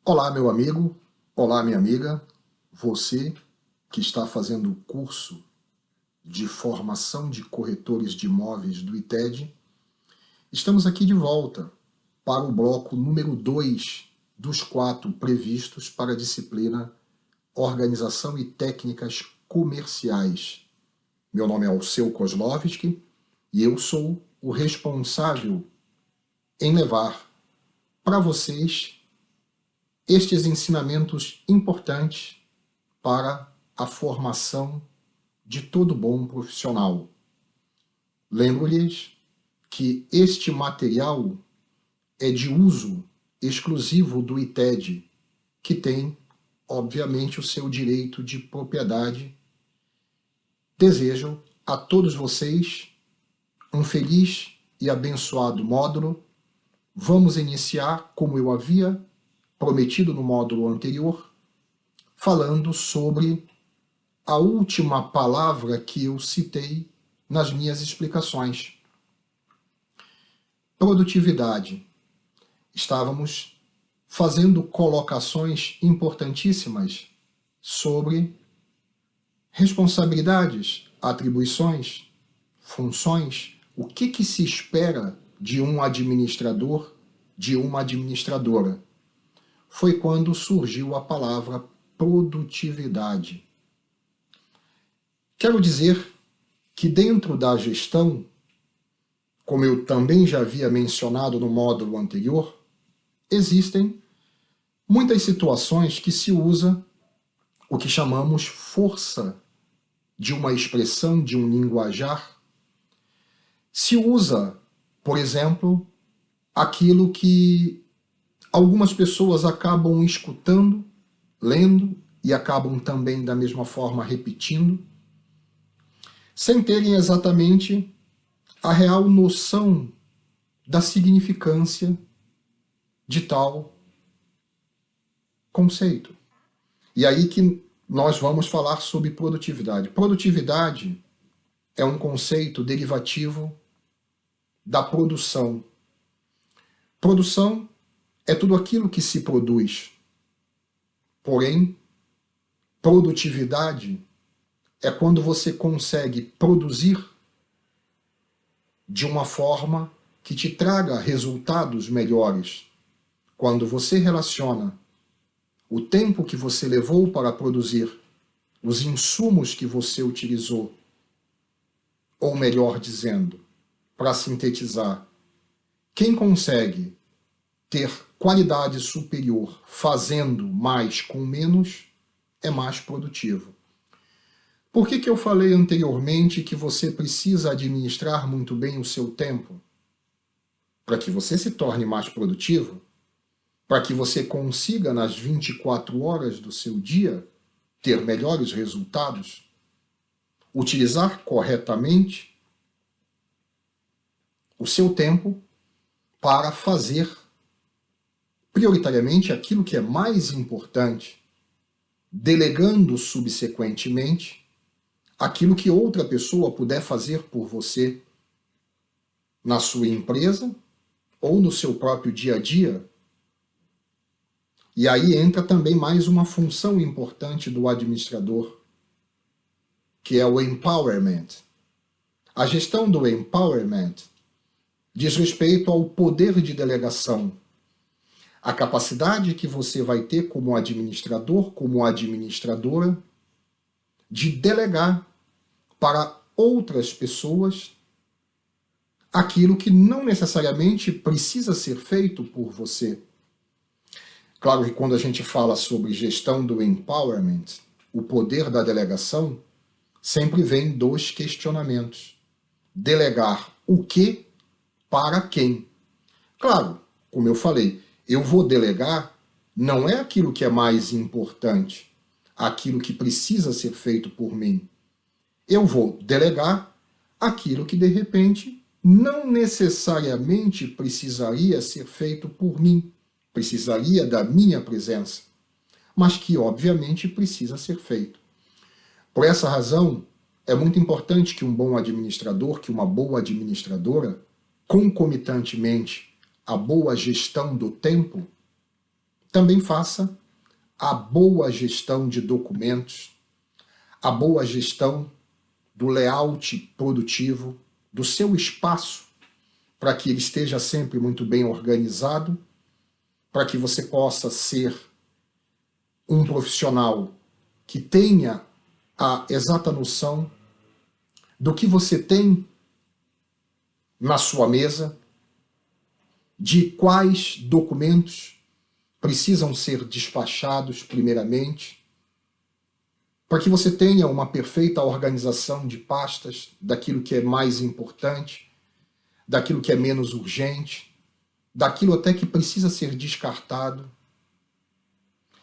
Olá, meu amigo, olá, minha amiga, você que está fazendo o curso de formação de corretores de imóveis do ITED, estamos aqui de volta para o bloco número 2 dos 4 previstos para a disciplina Organização e Técnicas Comerciais. Meu nome é Alceu Kozlovski e eu sou o responsável em levar para vocês estes ensinamentos importantes para a formação de todo bom profissional. Lembro-lhes que este material é de uso exclusivo do ITED, que tem, obviamente, o seu direito de propriedade. Desejo a todos vocês um feliz e abençoado módulo. Vamos iniciar, como eu havia prometido no módulo anterior, falando sobre a última palavra que eu citei nas minhas explicações. Produtividade. Estávamos fazendo colocações importantíssimas sobre responsabilidades, atribuições, funções, o que se espera de um administrador, de uma administradora. Foi quando surgiu a palavra produtividade. Quero dizer que dentro da gestão, como eu também já havia mencionado no módulo anterior, existem muitas situações que se usa o que chamamos força de uma expressão, de um linguajar. Se usa, por exemplo, aquilo que algumas pessoas acabam escutando, lendo e acabam também da mesma forma repetindo, sem terem exatamente a real noção da significância de tal conceito. E aí que nós vamos falar sobre produtividade. Produtividade é um conceito derivativo da produção. Produção é tudo aquilo que se produz. Porém, produtividade é quando você consegue produzir de uma forma que te traga resultados melhores. Quando você relaciona o tempo que você levou para produzir, os insumos que você utilizou, ou melhor dizendo, para sintetizar, quem consegue ter qualidade superior fazendo mais com menos é mais produtivo. Por que eu falei anteriormente que você precisa administrar muito bem o seu tempo? Para que você se torne mais produtivo, para que você consiga, nas 24 horas do seu dia, ter melhores resultados, utilizar corretamente o seu tempo para fazer prioritariamente aquilo que é mais importante, delegando subsequentemente aquilo que outra pessoa puder fazer por você na sua empresa ou no seu próprio dia a dia. E aí entra também mais uma função importante do administrador, que é o empowerment. A gestão do empowerment diz respeito ao poder de delegação, a capacidade que você vai ter como administrador, como administradora, de delegar para outras pessoas aquilo que não necessariamente precisa ser feito por você. Claro que quando a gente fala sobre gestão do empowerment, o poder da delegação, sempre vem dois questionamentos. Delegar o que para quem? Claro, como eu falei, eu vou delegar não é aquilo que é mais importante, aquilo que precisa ser feito por mim. Eu vou delegar aquilo que de repente não necessariamente precisaria ser feito por mim, precisaria da minha presença, mas que obviamente precisa ser feito. Por essa razão, é muito importante que um bom administrador, que uma boa administradora, concomitantemente à boa gestão do tempo, também faça a boa gestão de documentos, a boa gestão do layout produtivo, do seu espaço, para que ele esteja sempre muito bem organizado, para que você possa ser um profissional que tenha a exata noção do que você tem na sua mesa, de quais documentos precisam ser despachados primeiramente, para que você tenha uma perfeita organização de pastas daquilo que é mais importante, daquilo que é menos urgente, daquilo até que precisa ser descartado.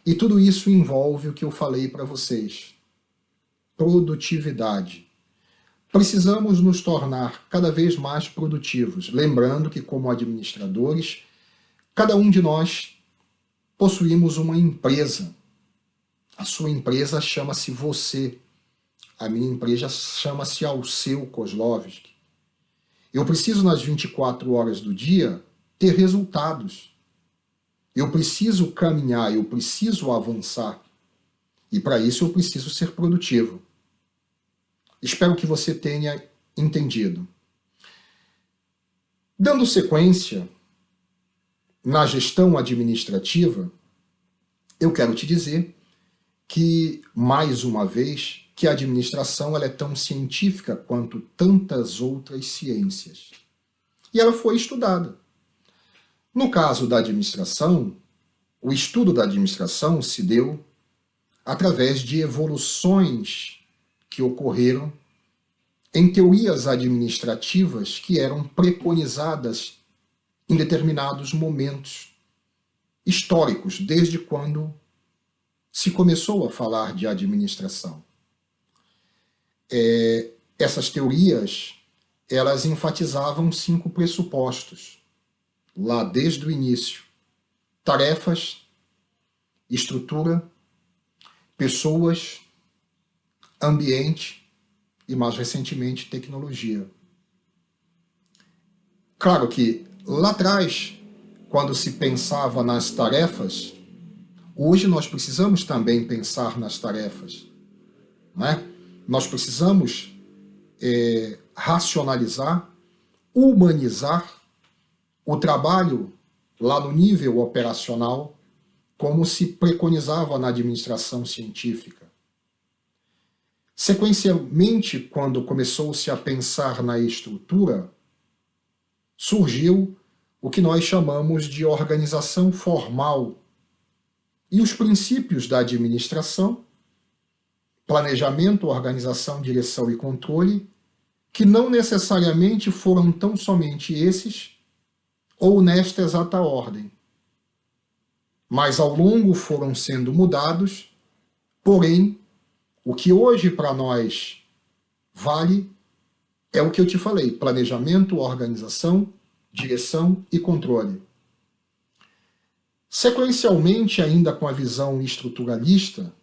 E tudo isso envolve o que eu falei para vocês: produtividade. Precisamos nos tornar cada vez mais produtivos, lembrando que, como administradores, cada um de nós possuímos uma empresa. A sua empresa chama-se você. A minha empresa chama-se Alceu Kozlovski. Eu preciso, nas 24 horas do dia, ter resultados. Eu preciso caminhar, eu preciso avançar. E para isso eu preciso ser produtivo. Espero que você tenha entendido. Dando sequência na gestão administrativa, eu quero te dizer que, mais uma vez, que a administração ela é tão científica quanto tantas outras ciências. E ela foi estudada. No caso da administração, o estudo da administração se deu através de evoluções que ocorreram em teorias administrativas que eram preconizadas em determinados momentos históricos, desde quando se começou a falar de administração. Essas teorias, elas enfatizavam 5 pressupostos, lá desde o início: tarefas, estrutura, pessoas, ambiente e, mais recentemente, tecnologia. Claro que lá atrás, quando se pensava nas tarefas, hoje nós precisamos também pensar nas tarefas, né? Nós precisamos racionalizar, humanizar o trabalho lá no nível operacional, como se preconizava na administração científica. Sequencialmente, quando começou-se a pensar na estrutura, surgiu o que nós chamamos de organização formal. E os princípios da administração, planejamento, organização, direção e controle, que não necessariamente foram tão somente esses, ou nesta exata ordem, mas ao longo foram sendo mudados, porém, o que hoje para nós vale é o que eu te falei: planejamento, organização, direção e controle. Sequencialmente, ainda com a visão estruturalista,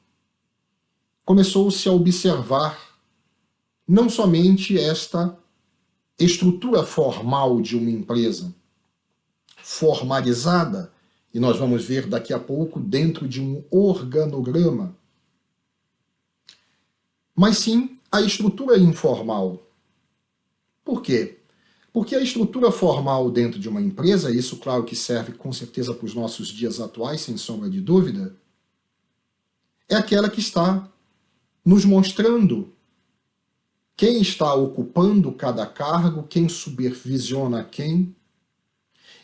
começou-se a observar não somente esta estrutura formal de uma empresa, formalizada, e nós vamos ver daqui a pouco, dentro de um organograma, mas sim a estrutura informal. Por quê? Porque a estrutura formal dentro de uma empresa, isso claro que serve com certeza para os nossos dias atuais, sem sombra de dúvida, é aquela que está nos mostrando quem está ocupando cada cargo, quem supervisiona quem.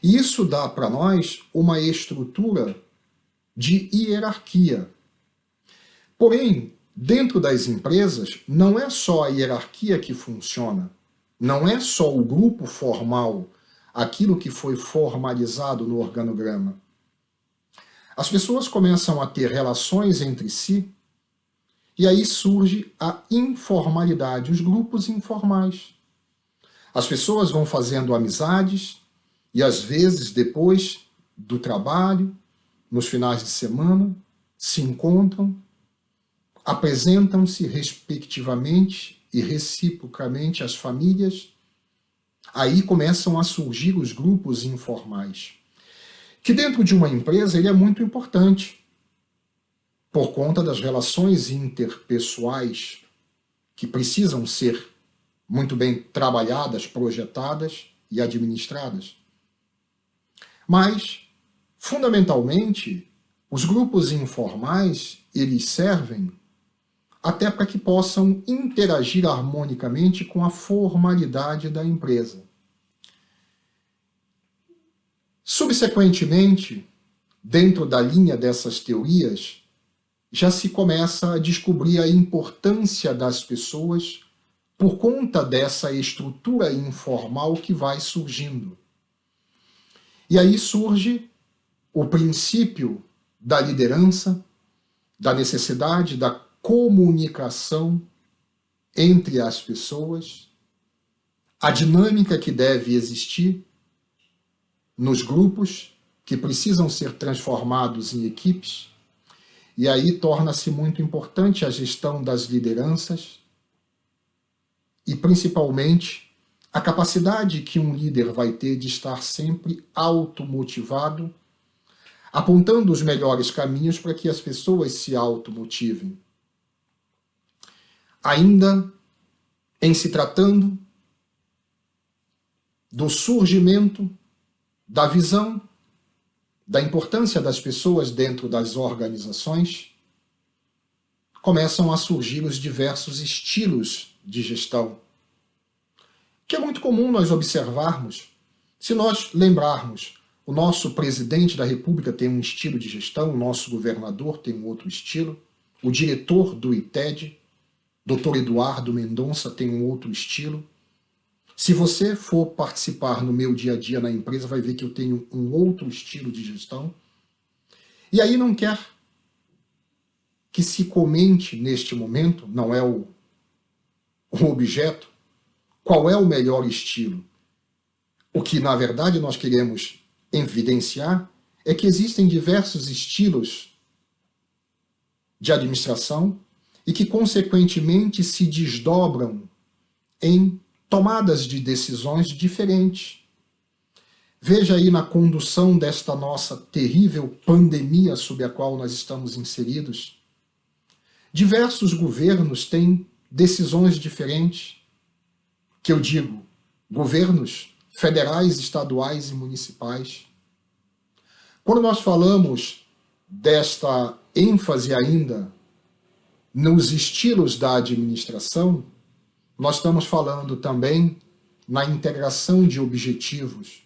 E isso dá para nós uma estrutura de hierarquia. Porém, dentro das empresas, não é só a hierarquia que funciona, não é só o grupo formal, aquilo que foi formalizado no organograma. As pessoas começam a ter relações entre si, e aí surge a informalidade, os grupos informais. As pessoas vão fazendo amizades, e às vezes, depois do trabalho, nos finais de semana, se encontram, apresentam-se respectivamente e reciprocamente às famílias. Aí começam a surgir os grupos informais. que dentro de uma empresa ele é muito importante, por conta das relações interpessoais que precisam ser muito bem trabalhadas, projetadas e administradas. Mas, fundamentalmente, os grupos informais, eles servem até para que possam interagir harmonicamente com a formalidade da empresa. Subsequentemente, dentro da linha dessas teorias, já se começa a descobrir a importância das pessoas por conta dessa estrutura informal que vai surgindo. E aí surge o princípio da liderança, da necessidade da comunicação entre as pessoas, a dinâmica que deve existir nos grupos que precisam ser transformados em equipes, e aí torna-se muito importante a gestão das lideranças e, principalmente, a capacidade que um líder vai ter de estar sempre automotivado, apontando os melhores caminhos para que as pessoas se automotivem. Ainda em se tratando do surgimento da visão da importância das pessoas dentro das organizações, começam a surgir os diversos estilos de gestão, que é muito comum nós observarmos. Se nós lembrarmos, o nosso presidente da República tem um estilo de gestão, o nosso governador tem um outro estilo, o diretor do ITED, Dr. Eduardo Mendonça, tem um outro estilo. Se você for participar no meu dia a dia na empresa, vai ver que eu tenho um outro estilo de gestão. E aí não quer que se comente neste momento, não é o objeto, qual é o melhor estilo. O que, na verdade, nós queremos evidenciar é que existem diversos estilos de administração e que, consequentemente, se desdobram em tomadas de decisões diferentes. Veja aí na condução desta nossa terrível pandemia sob a qual nós estamos inseridos. Diversos governos têm decisões diferentes, que eu digo, governos federais, estaduais e municipais. Quando nós falamos desta ênfase ainda nos estilos da administração, nós estamos falando também na integração de objetivos.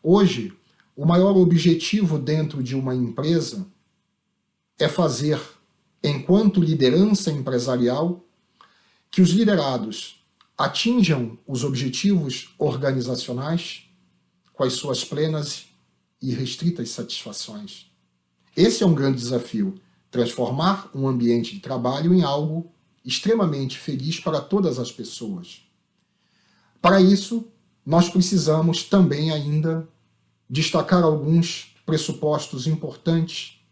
Hoje, o maior objetivo dentro de uma empresa é fazer, enquanto liderança empresarial, que os liderados atinjam os objetivos organizacionais com as suas plenas e restritas satisfações. Esse é um grande desafio, transformar um ambiente de trabalho em algo extremamente feliz para todas as pessoas. Para isso, nós precisamos também ainda destacar alguns pressupostos importantes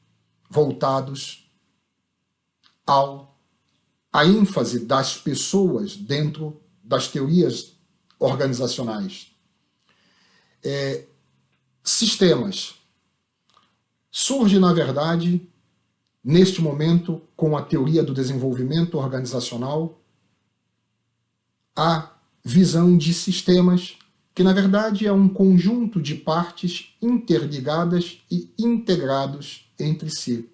voltados à ênfase das pessoas dentro das teorias organizacionais. Sistemas. Surge, na verdade, neste momento, com a teoria do desenvolvimento organizacional, a visão de sistemas, que na verdade é um conjunto de partes interligadas e integrados entre si.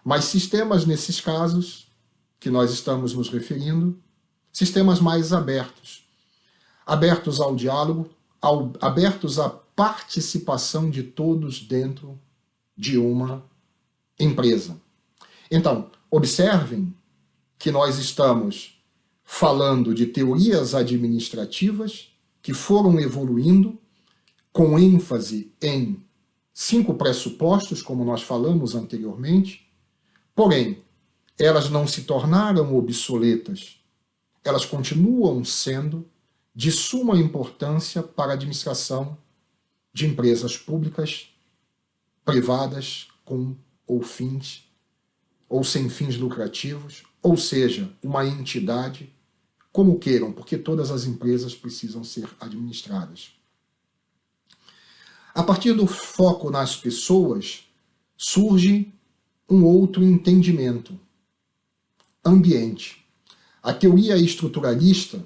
Mas sistemas, nesses casos, que nós estamos nos referindo, sistemas mais abertos. Abertos ao diálogo, abertos à participação de todos dentro de uma empresa. Então, observem que nós estamos falando de teorias administrativas que foram evoluindo com ênfase em 5 pressupostos, como nós falamos anteriormente, porém, elas não se tornaram obsoletas, elas continuam sendo de suma importância para a administração de empresas públicas, privadas, com ou fins, ou sem fins lucrativos, ou seja, uma entidade, como queiram, porque todas as empresas precisam ser administradas. A partir do foco nas pessoas, surge um outro entendimento: ambiente. A teoria estruturalista,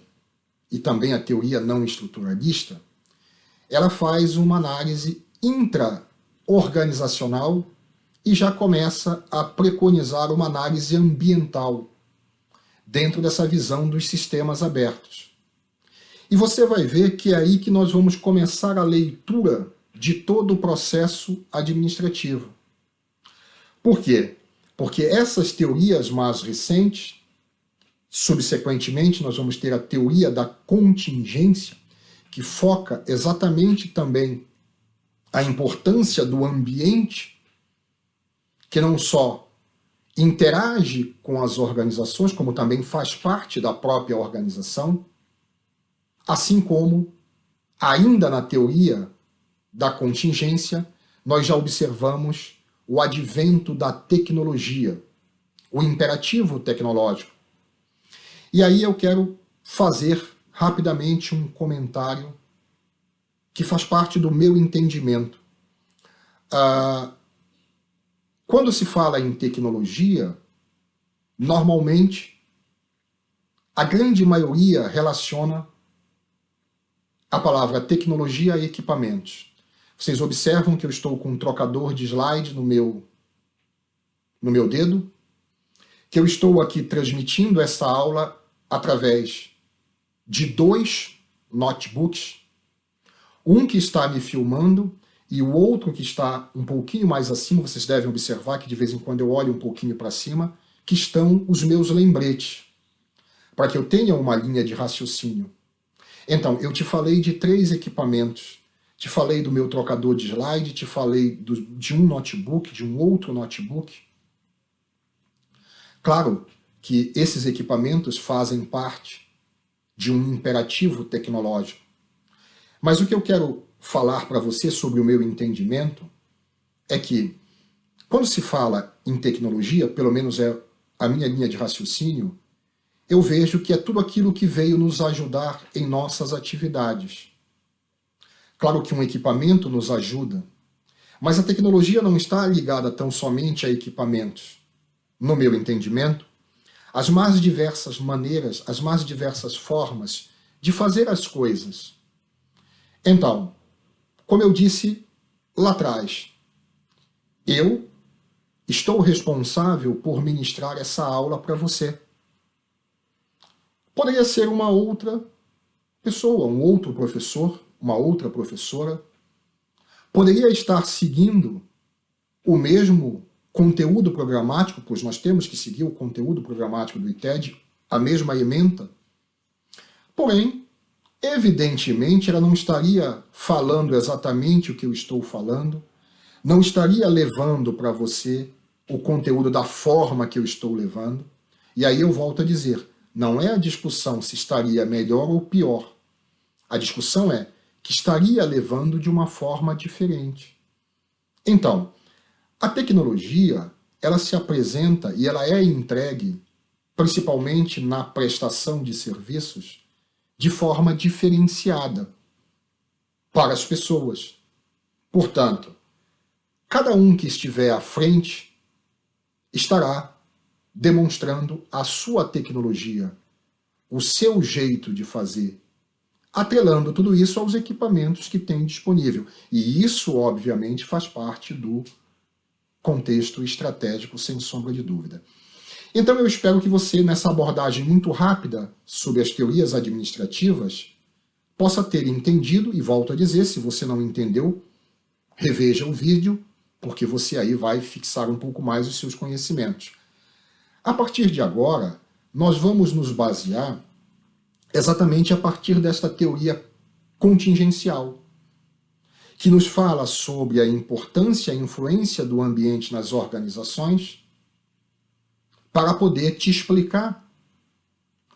e também a teoria não estruturalista, ela faz uma análise intra-organizacional e já começa a preconizar uma análise ambiental dentro dessa visão dos sistemas abertos. E você vai ver que é aí que nós vamos começar a leitura de todo o processo administrativo. Por quê? Porque essas teorias mais recentes, subsequentemente nós vamos ter a teoria da contingência, que foca exatamente também a importância do ambiente, que não só interage com as organizações, como também faz parte da própria organização, assim como, ainda na teoria da contingência, nós já observamos o advento da tecnologia, o imperativo tecnológico. E aí eu quero fazer rapidamente um comentário que faz parte do meu entendimento. Quando se fala em tecnologia, normalmente a grande maioria relaciona a palavra tecnologia a equipamentos. Vocês observam que eu estou com um trocador de slide no meu dedo, que eu estou aqui transmitindo essa aula através de 2 notebooks, um que está me filmando e o outro que está um pouquinho mais acima. Vocês devem observar que de vez em quando eu olho um pouquinho para cima, que estão os meus lembretes, para que eu tenha uma linha de raciocínio. Então, eu te falei de 3 equipamentos. Te falei do meu trocador de slide, te falei de um notebook, de um outro notebook. Claro que esses equipamentos fazem parte de um imperativo tecnológico. Mas o que eu quero falar para você sobre o meu entendimento é que, quando se fala em tecnologia, pelo menos é a minha linha de raciocínio, eu vejo que é tudo aquilo que veio nos ajudar em nossas atividades. Claro que um equipamento nos ajuda, mas a tecnologia não está ligada tão somente a equipamentos. No meu entendimento, as mais diversas maneiras, as mais diversas formas de fazer as coisas. Então, como eu disse lá atrás, eu estou responsável por ministrar essa aula para você. Poderia ser uma outra pessoa, um outro professor, uma outra professora. Poderia estar seguindo o mesmo conteúdo programático, pois nós temos que seguir o conteúdo programático do ITED, a mesma ementa. Porém, evidentemente, ela não estaria falando exatamente o que eu estou falando, não estaria levando para você o conteúdo da forma que eu estou levando. E aí eu volto a dizer, não é a discussão se estaria melhor ou pior. A discussão é que estaria levando de uma forma diferente. Então, a tecnologia, ela se apresenta e ela é entregue, principalmente na prestação de serviços, de forma diferenciada para as pessoas. Portanto, cada um que estiver à frente estará demonstrando a sua tecnologia, o seu jeito de fazer, atrelando tudo isso aos equipamentos que tem disponível. E isso, obviamente, faz parte do contexto estratégico, sem sombra de dúvida. Então eu espero que você, nessa abordagem muito rápida sobre as teorias administrativas, possa ter entendido, e volto a dizer, se você não entendeu, reveja o vídeo, porque você aí vai fixar um pouco mais os seus conhecimentos. A partir de agora, nós vamos nos basear exatamente a partir desta teoria contingencial, que nos fala sobre a importância e a influência do ambiente nas organizações, para poder te explicar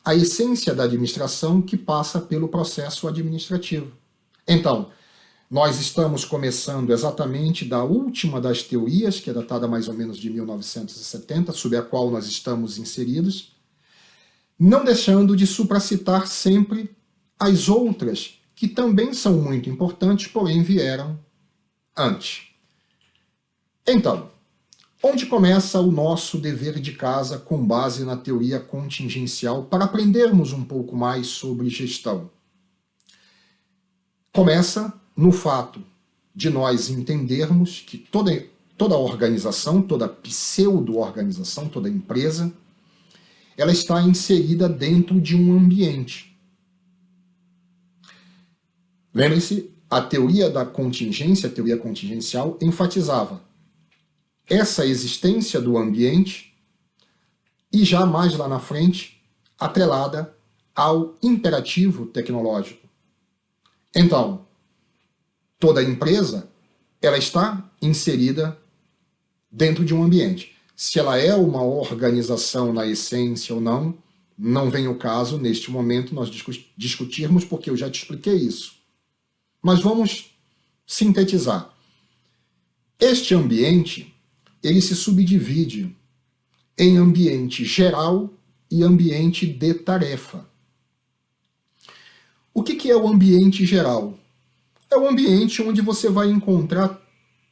a essência da administração que passa pelo processo administrativo. Então, nós estamos começando exatamente da última das teorias, que é datada mais ou menos de 1970, sob a qual nós estamos inseridos, não deixando de supracitar sempre as outras, que também são muito importantes, porém vieram antes. Então, onde começa o nosso dever de casa com base na teoria contingencial para aprendermos um pouco mais sobre gestão? Começa no fato de nós entendermos que toda organização, toda pseudo-organização, toda empresa, ela está inserida dentro de um ambiente. Lembre-se, a teoria da contingência, a teoria contingencial, enfatizava essa existência do ambiente e já mais lá na frente, atrelada ao imperativo tecnológico. Então, toda empresa, ela está inserida dentro de um ambiente. Se ela é uma organização na essência ou não, não vem o caso, neste momento, nós discutirmos, porque eu já te expliquei isso. Mas vamos sintetizar. Este ambiente, ele se subdivide em ambiente geral e ambiente de tarefa. O que é o ambiente geral? É o ambiente onde você vai encontrar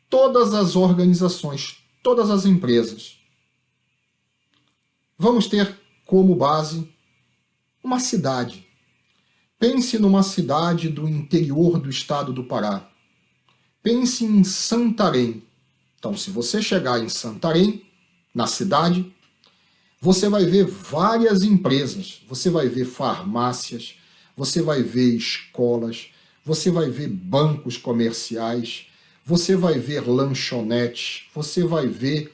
todas as organizações, todas as empresas. Vamos ter como base uma cidade. Pense numa cidade do interior do estado do Pará. Pense em Santarém. Então, se você chegar em Santarém, na cidade, você vai ver várias empresas, você vai ver farmácias, você vai ver escolas, você vai ver bancos comerciais, você vai ver lanchonetes, você vai ver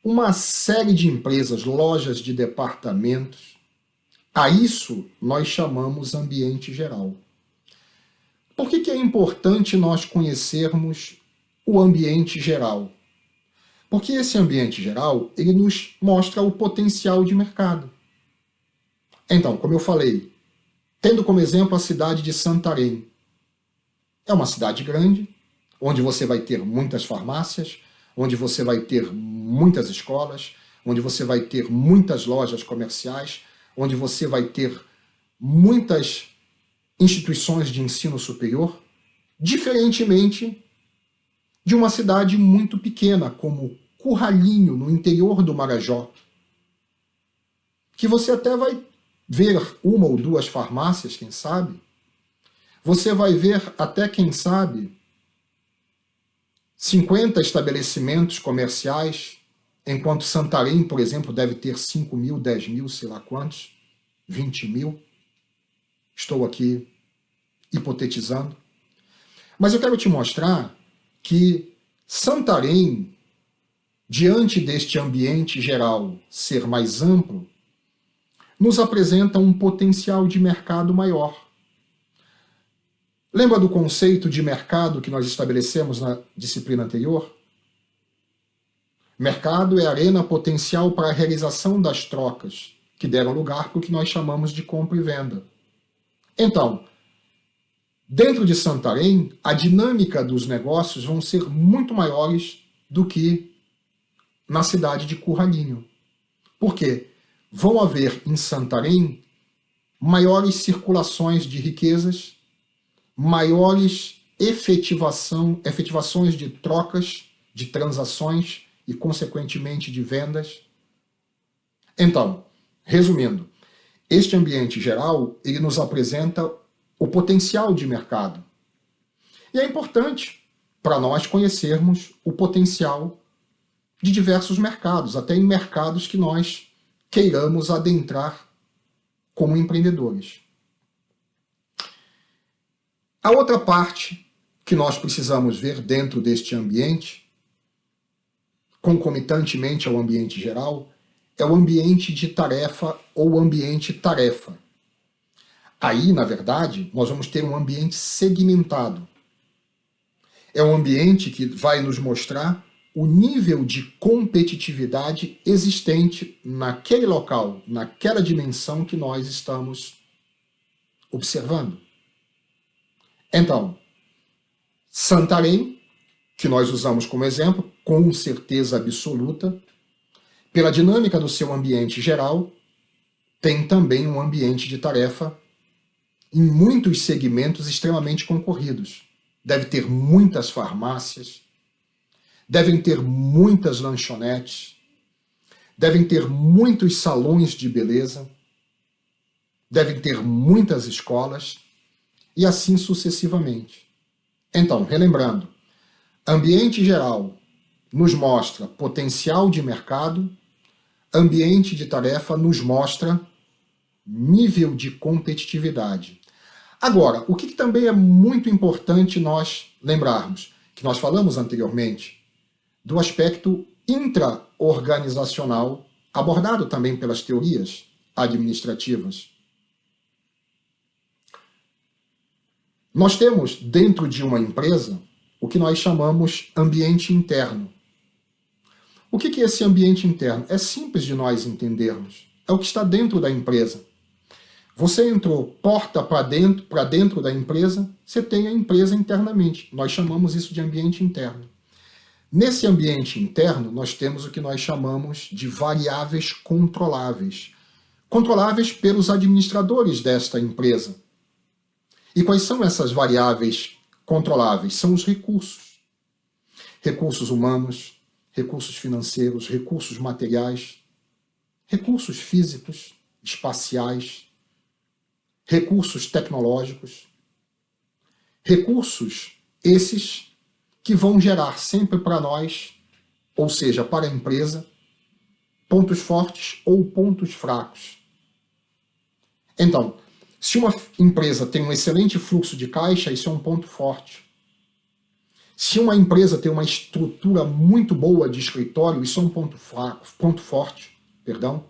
uma série de empresas, lojas de departamentos. A isso nós chamamos ambiente geral. Por que é importante nós conhecermos o ambiente geral? Porque esse ambiente geral, ele nos mostra o potencial de mercado. Então, como eu falei, tendo como exemplo a cidade de Santarém. É uma cidade grande, onde você vai ter muitas farmácias, onde você vai ter muitas escolas, onde você vai ter muitas lojas comerciais, onde você vai ter muitas instituições de ensino superior, diferentemente de uma cidade muito pequena, como Curralinho, no interior do Marajó, que você até vai ver uma ou duas farmácias, quem sabe. Você vai ver até, quem sabe, 50 estabelecimentos comerciais, enquanto Santarém, por exemplo, deve ter 5 mil, 10 mil, sei lá quantos, 20 mil. Estou aqui hipotetizando. Mas eu quero te mostrar que Santarém, diante deste ambiente geral ser mais amplo, nos apresenta um potencial de mercado maior. Lembra do conceito de mercado que nós estabelecemos na disciplina anterior? Mercado é a arena potencial para a realização das trocas, que deram lugar para o que nós chamamos de compra e venda. Então, dentro de Santarém, a dinâmica dos negócios vão ser muito maiores do que na cidade de Curralinho. Por quê? Vão haver em Santarém maiores circulações de riquezas, maiores efetivações de trocas, de transações e, consequentemente, de vendas. Então, resumindo, este ambiente geral, ele nos apresenta o potencial de mercado. E é importante para nós conhecermos o potencial de diversos mercados, até em mercados que nós queiramos adentrar como empreendedores. A outra parte que nós precisamos ver dentro deste ambiente, concomitantemente ao ambiente geral, é o ambiente de tarefa ou ambiente tarefa. Aí, na verdade, nós vamos ter um ambiente segmentado. É um ambiente que vai nos mostrar o nível de competitividade existente naquele local, naquela dimensão que nós estamos observando. Então, Santarém, que nós usamos como exemplo, com certeza absoluta, pela dinâmica do seu ambiente geral, tem também um ambiente de tarefa em muitos segmentos extremamente concorridos. deve ter muitas farmácias, devem ter muitas lanchonetes, devem ter muitos salões de beleza, devem ter muitas escolas e assim sucessivamente. Então, relembrando, ambiente geral nos mostra potencial de mercado, ambiente de tarefa nos mostra nível de competitividade. Agora, o que também é muito importante nós lembrarmos, que nós falamos anteriormente, do aspecto intra-organizacional, abordado também pelas teorias administrativas. Nós temos dentro de uma empresa o que nós chamamos ambiente interno. O que é esse ambiente interno? É simples de nós entendermos. É o que está dentro da empresa. Você entrou porta para dentro da empresa, você tem a empresa internamente. Nós chamamos isso de ambiente interno. Nesse ambiente interno, nós temos o que nós chamamos de variáveis controláveis. Controláveis pelos administradores desta empresa. E quais são essas variáveis controláveis? São os recursos. Recursos humanos, recursos financeiros, recursos materiais, recursos físicos, espaciais, recursos tecnológicos, recursos esses que vão gerar sempre para nós, ou seja, para a empresa, pontos fortes ou pontos fracos. Então, se uma empresa tem um excelente fluxo de caixa, isso é um ponto forte. Se uma empresa tem uma estrutura muito boa de escritório, isso é um ponto forte. Perdão.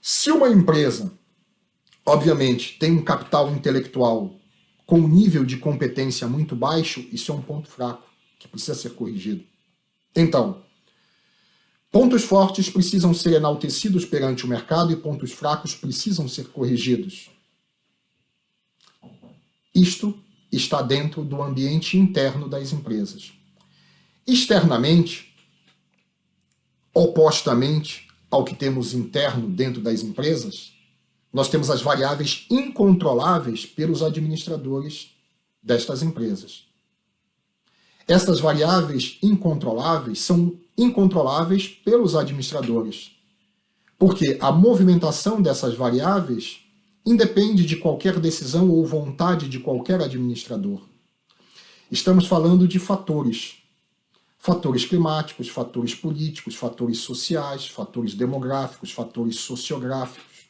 Se uma empresa, obviamente, tem um capital intelectual com um nível de competência muito baixo, isso é um ponto fraco, que precisa ser corrigido. Então, pontos fortes precisam ser enaltecidos perante o mercado e pontos fracos precisam ser corrigidos. Isto está dentro do ambiente interno das empresas. Externamente, opostamente ao que temos interno dentro das empresas, nós temos as variáveis incontroláveis pelos administradores destas empresas. Essas variáveis incontroláveis são incontroláveis pelos administradores, porque a movimentação dessas variáveis independe de qualquer decisão ou vontade de qualquer administrador. Estamos falando de fatores. Fatores climáticos, fatores políticos, fatores sociais, fatores demográficos, fatores sociográficos.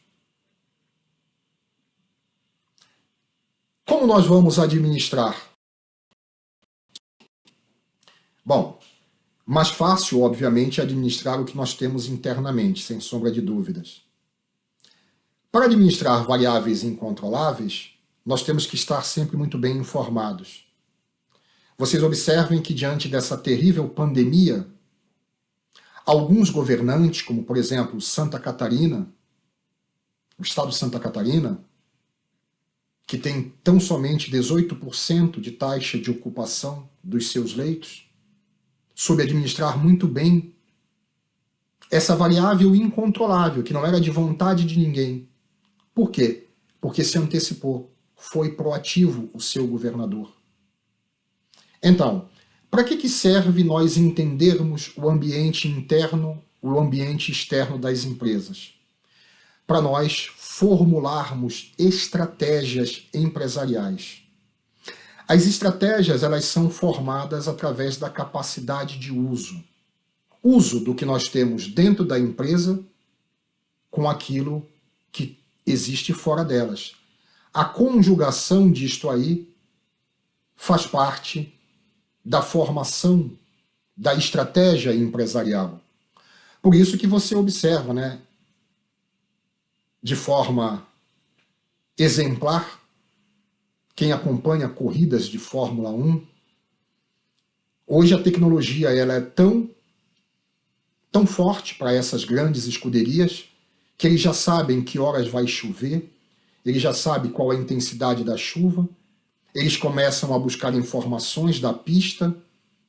Como nós vamos administrar? Bom, mais fácil, obviamente, é administrar o que nós temos internamente, sem sombra de dúvidas. Para administrar variáveis incontroláveis, nós temos que estar sempre muito bem informados. Vocês observem que, diante dessa terrível pandemia, alguns governantes, como por exemplo Santa Catarina, o estado de Santa Catarina, que tem tão somente 18% de taxa de ocupação dos seus leitos, soube administrar muito bem essa variável incontrolável, que não era de vontade de ninguém. Por quê? Porque se antecipou, foi proativo o seu governador. Então, para que serve nós entendermos o ambiente interno, o ambiente externo das empresas? Para nós formularmos estratégias empresariais. As estratégias, elas são formadas através da capacidade de uso. Uso do que nós temos dentro da empresa com aquilo que existe fora delas. A conjugação disto aí faz parte da formação da estratégia empresarial. Por isso que você observa, né, de forma exemplar, quem acompanha corridas de Fórmula 1, hoje a tecnologia ela é tão forte para essas grandes escuderias que eles já sabem que horas vai chover, eles já sabem qual é a intensidade da chuva, eles começam a buscar informações da pista,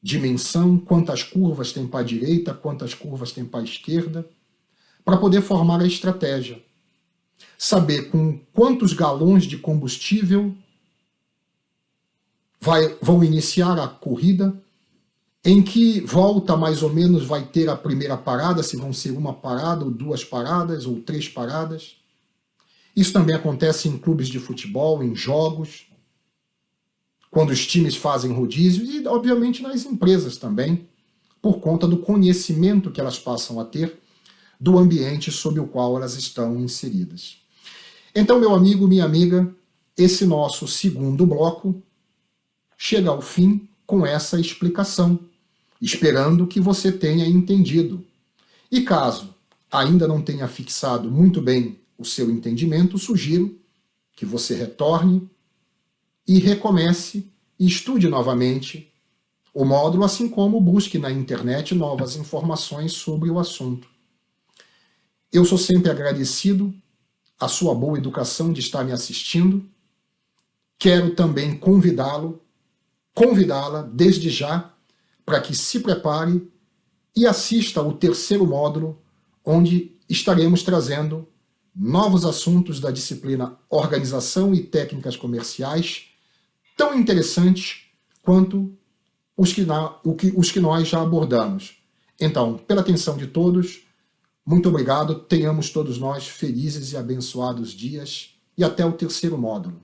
dimensão, quantas curvas tem para a direita, quantas curvas tem para a esquerda, para poder formar a estratégia. Saber com quantos galões de combustível vão iniciar a corrida, em que volta mais ou menos vai ter a primeira parada, se vão ser uma parada, ou duas paradas, ou três paradas. Isso também acontece em clubes de futebol, em jogos, quando os times fazem rodízios, e obviamente nas empresas também, por conta do conhecimento que elas passam a ter do ambiente sob o qual elas estão inseridas. Então, meu amigo, minha amiga, esse nosso segundo bloco chega ao fim com essa explicação, esperando que você tenha entendido. E caso ainda não tenha fixado muito bem o seu entendimento, sugiro que você retorne e recomece e estude novamente o módulo, assim como busque na internet novas informações sobre o assunto. Eu sou sempre agradecido à sua boa educação de estar me assistindo. Quero também convidá-la desde já para que se prepare e assista ao terceiro módulo, onde estaremos trazendo novos assuntos da disciplina Organização e Técnicas Comerciais, tão interessantes quanto os que nós já abordamos. Então, pela atenção de todos, muito obrigado, tenhamos todos nós felizes e abençoados dias, e até o terceiro módulo.